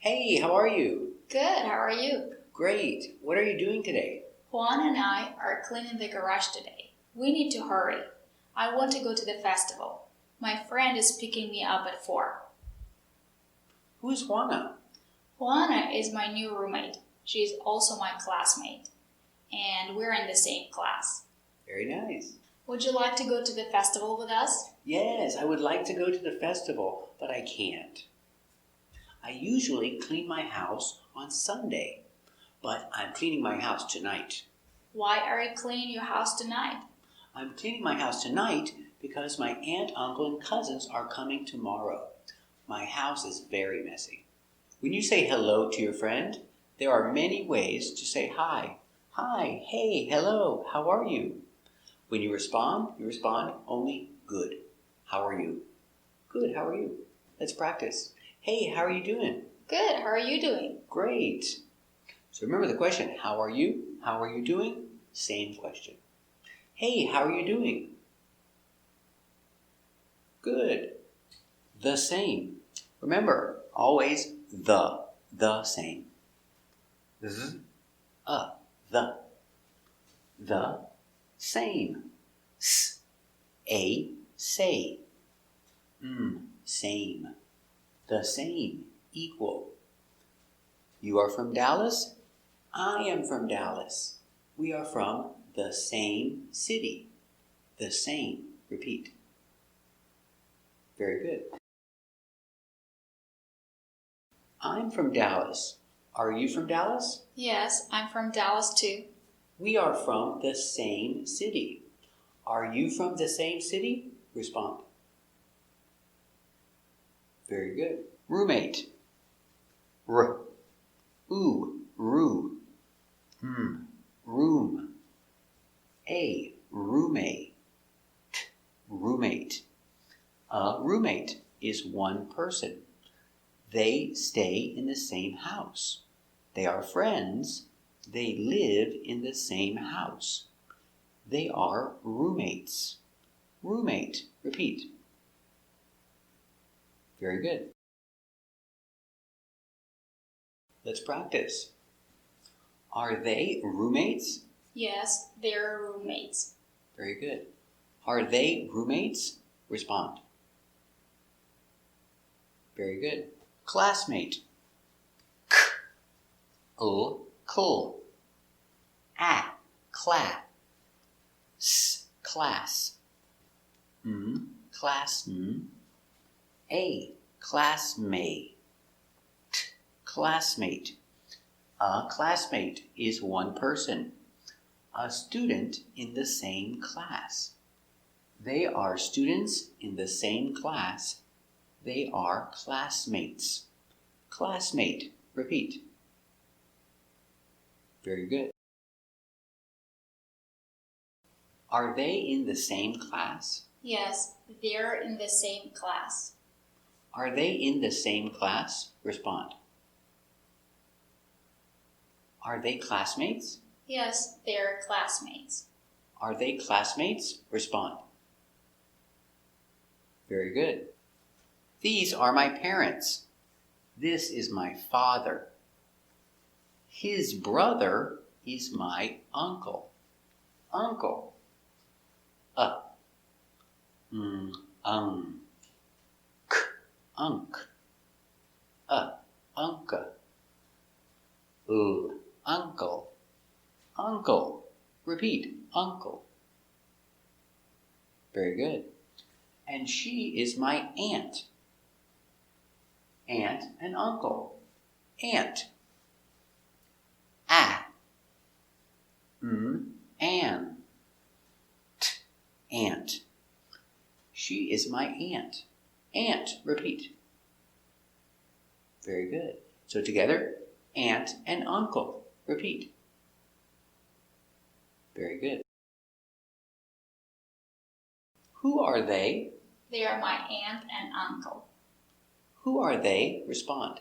Hey, how are you? Good, how are you? Great. What are you doing today? Juan and I are cleaning the garage today. We need to hurry. I want to go to the festival. My friend is picking me up at 4. Who is Juana? Juana is my new roommate. She is also my classmate. And we're in the same class. Very nice. Would you like to go to the festival with us? Yes, I would like to go to the festival, but I can't. I usually clean my house on Sunday, but I'm cleaning my house tonight. Why are you cleaning your house tonight? I'm cleaning my house tonight because my aunt, uncle, and cousins are coming tomorrow. My house is very messy. When you say hello to your friend, there are many ways to say hi. Hi, hey, hello, how are you? When you respond only good. How are you? Good, how are you? Let's practice. Hey, how are you doing? Good, how are you doing? Great. So remember the question, how are you? How are you doing? Same question. Hey, how are you doing? Good. The same. Remember, always the same. The same. Say. Same. The same, equal. You are from Dallas? I am from Dallas. We are from the same city. The same. Repeat. Very good. I'm from Dallas. Are you from Dallas? Yes, I'm from Dallas too. We are from the same city. Are you from the same city? Respond. Very good. Roommate. Roo. Room. Roommate. Roommate. A roommate is one person. They stay in the same house. They are friends. They live in the same house. They are roommates. Roommate. Repeat. Very good. Let's practice. Are they roommates? Yes, they're roommates. Very good. Are they roommates? Respond. Very good. Classmate. Class. Class. Class. Classmate. Classmate. A classmate is one person. A student in the same class. They are students in the same class. They are classmates. Classmate. Repeat. Very good. Are they in the same class? Yes, they're in the same class. Are they in the same class? Respond. Are they classmates? Yes, they're classmates. Are they classmates? Respond. Very good. These are my parents. This is my father. His brother is my uncle. Uncle. Unk. Unca. Uncle. Uncle. Repeat. Uncle. Very good. And she is my aunt. Aunt and uncle. Aunt. Aunt. Aunt. She is my aunt. Aunt. Repeat. Very good. So together, aunt and uncle. Repeat. Very good. Who are they? They are my aunt and uncle. Who are they? Respond.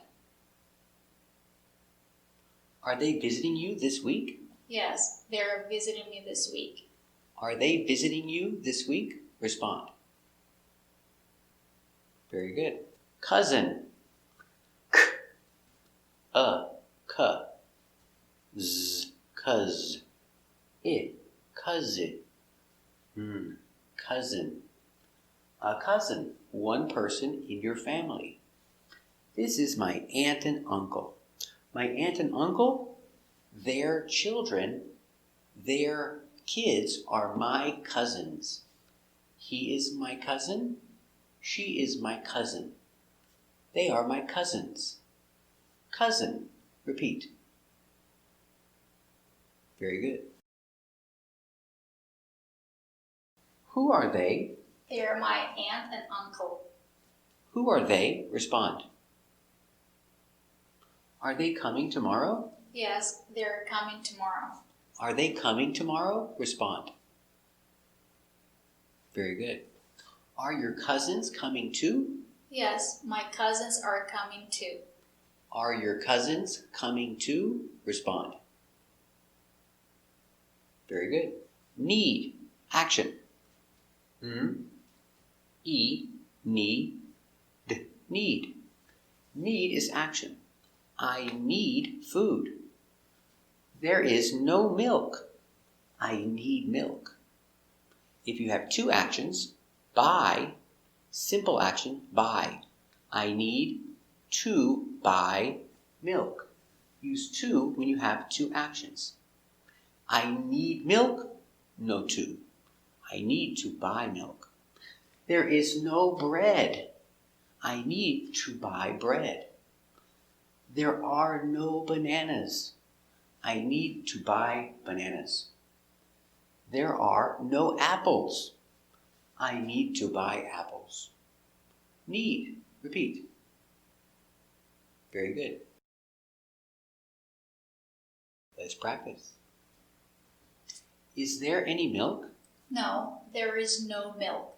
Are they visiting you this week? Yes, they're visiting me this week. Are they visiting you this week? Respond. Very good. Cousin. c, z, cuz, cousin, cousin. A cousin, one person in your family. This is my aunt and uncle. My aunt and uncle, their children, their kids are my cousins. He is my cousin. She is my cousin. They are my cousins. Cousin. Repeat. Very good. Who are they? They are my aunt and uncle. Who are they? Respond. Are they coming tomorrow? Yes, they're coming tomorrow. Are they coming tomorrow? Respond. Very good. Are your cousins coming too? Yes, my cousins are coming too. Are your cousins coming too? Respond. Very good. Need. Action. Need. Need. Need is action. I need food. There is no milk. I need milk. If you have two actions, buy, simple action, buy. I need to buy milk. Use to when you have two actions. I need milk, no to. I need to buy milk. There is no bread. I need to buy bread. There are no bananas. I need to buy bananas. There are no apples. I need to buy apples. Need. Repeat. Very good. Let's practice. Is there any milk? No, there is no milk.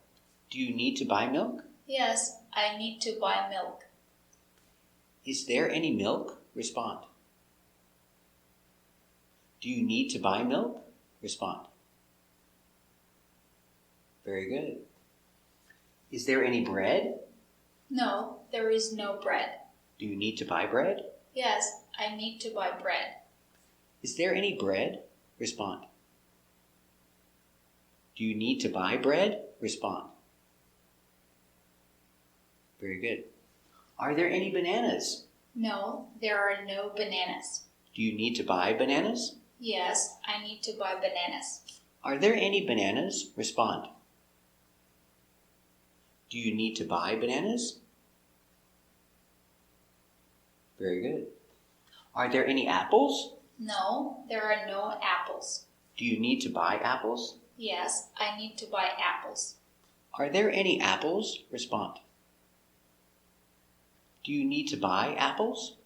Do you need to buy milk? Yes, I need to buy milk. Is there any milk? Respond. Do you need to buy milk? Respond. Very good. Is there any bread? No, there is no bread. Do you need to buy bread? Yes, I need to buy bread. Is there any bread? Respond. Do you need to buy bread? Respond. Very good. Are there any bananas? No, there are no bananas. Do you need to buy bananas? Yes, I need to buy bananas. Are there any bananas? Respond. Do you need to buy bananas? Very good. Are there any apples? No, there are no apples. Do you need to buy apples? Yes, I need to buy apples. Are there any apples? Respond. Do you need to buy apples?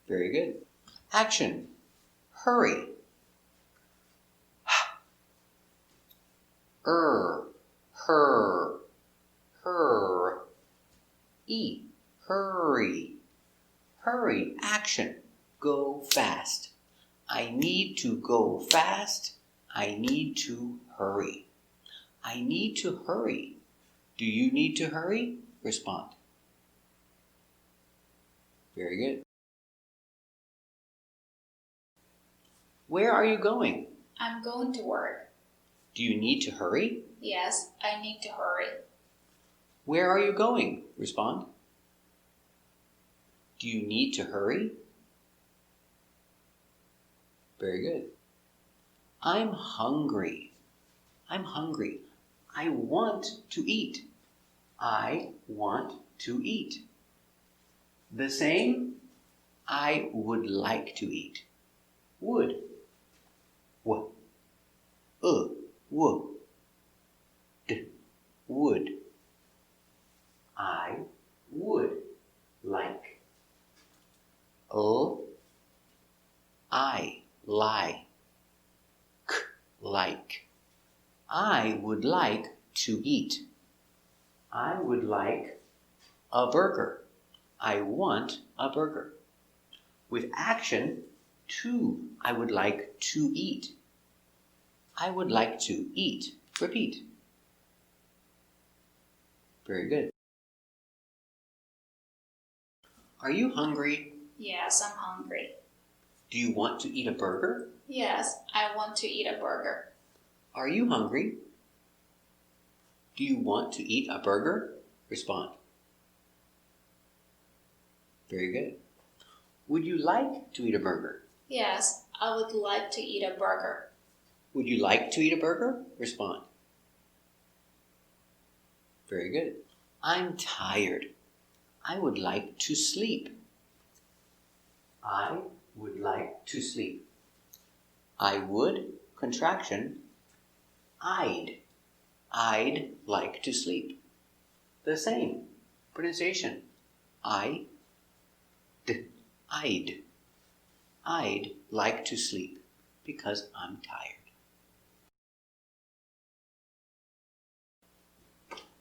Very good. Action. Hurry. Her, her. E, hurry. Hurry, action. Go fast. I need to go fast. I need to hurry. I need to hurry. Do you need to hurry? Respond. Very good. Where are you going? I'm going to work. Do you need to hurry? Yes, I need to hurry. Where are you going? Respond. Do you need to hurry? Very good. I'm hungry. I'm hungry. I want to eat. I want to eat. The same, I would like to eat. Would. W. W. D. Would. I would like. I lie. K. Like. I would like to eat. I would like a burger. I want a burger. With action, to. I would like to eat. I would like to eat. Repeat. Very good. Are you hungry? Yes, I'm hungry. Do you want to eat a burger? Yes, I want to eat a burger. Are you hungry? Do you want to eat a burger? Respond. Very good. Would you like to eat a burger? Yes, I would like to eat a burger. Would you like to eat a burger? Respond. Very good. I'm tired. I would like to sleep. I would like to sleep. I would, contraction, I'd. I'd like to sleep. The same. Pronunciation. I'd. I'd like to sleep because I'm tired.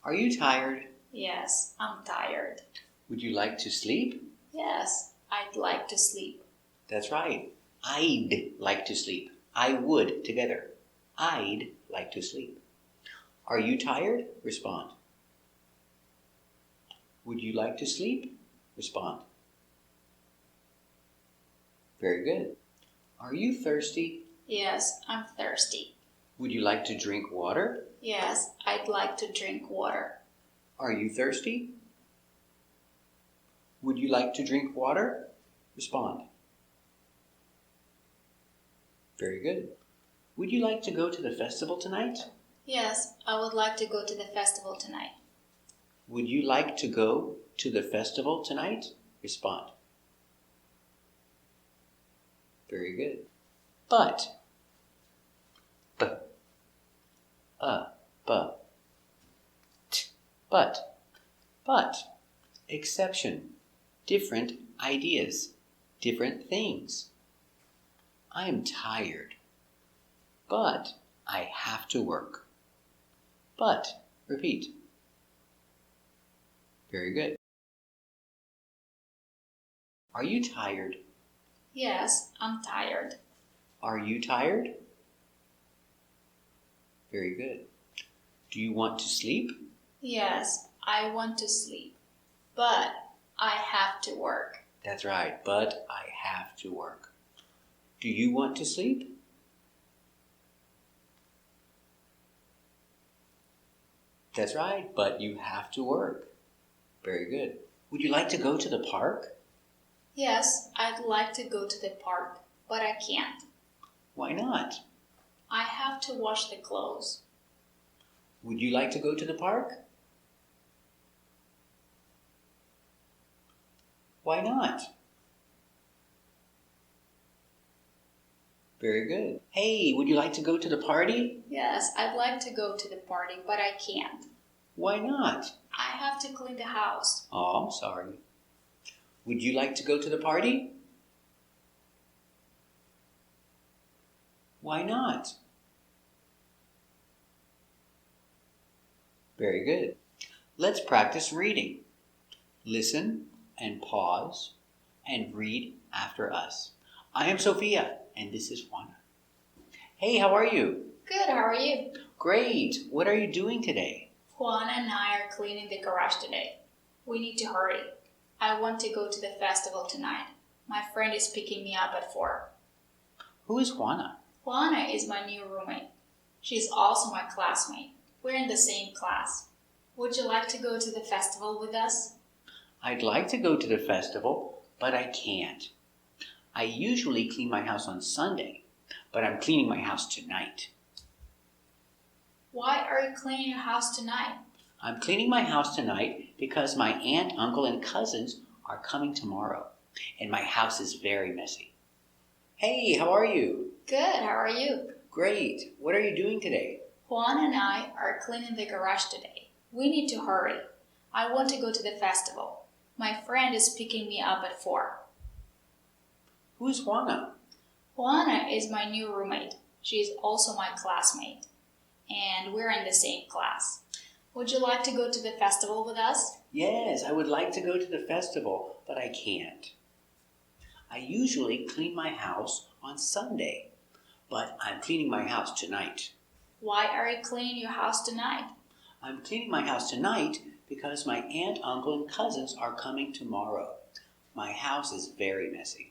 Are you tired? Yes, I'm tired. Would you like to sleep? Yes, I'd like to sleep. That's right. I'd like to sleep. I would together. I'd like to sleep. Are you tired? Respond. Would you like to sleep? Respond. Very good. Are you thirsty? Yes, I'm thirsty. Would you like to drink water? Yes, I'd like to drink water. Are you thirsty? Would you like to drink water? Respond. Very good. Would you like to go to the festival tonight? Yes, I would like to go to the festival tonight. Would you like to go to the festival tonight? Respond. Very good. But. B. B. T. But. But. Exception. Different ideas. Different things. I am tired. But I have to work. But. Repeat. Very good. Are you tired? Yes, I'm tired. Are you tired? Very good. Do you want to sleep? Yes, I want to sleep. But I have to work. That's right, but I have to work. Do you want to sleep? That's right, but you have to work. Very good. Would you like to go to the park? Yes, I'd like to go to the park, but I can't. Why not? I have to wash the clothes. Would you like to go to the park? Why not? Very good. Hey, would you like to go to the party? Yes, I'd like to go to the party, but I can't. Why not? I have to clean the house. Oh, I'm sorry. Would you like to go to the party? Why not? Very good. Let's practice reading. Listen and pause and read after us. I am Sophia, and this is Juana. Hey, how are you? Good, how are you? Great. What are you doing today? Juana and I are cleaning the garage today. We need to hurry. I want to go to the festival tonight. My friend is picking me up at 4. Who is Juana? Juana is my new roommate. She's also my classmate. We're in the same class. Would you like to go to the festival with us? I'd like to go to the festival, but I can't. I usually clean my house on Sunday, but I'm cleaning my house tonight. Why are you cleaning your house tonight? I'm cleaning my house tonight because my aunt, uncle, and cousins are coming tomorrow, and my house is very messy. Hey, how are you? Good, how are you? Great. What are you doing today? Juana and I are cleaning the garage today. We need to hurry. I want to go to the festival. My friend is picking me up at 4. Who is Juana? Juana is my new roommate. She is also my classmate. And we're in the same class. Would you like to go to the festival with us? Yes, I would like to go to the festival, but I can't. I usually clean my house on Sunday, but I'm cleaning my house tonight. Why are you cleaning your house tonight? I'm cleaning my house tonight because my aunt, uncle, and cousins are coming tomorrow. My house is very messy.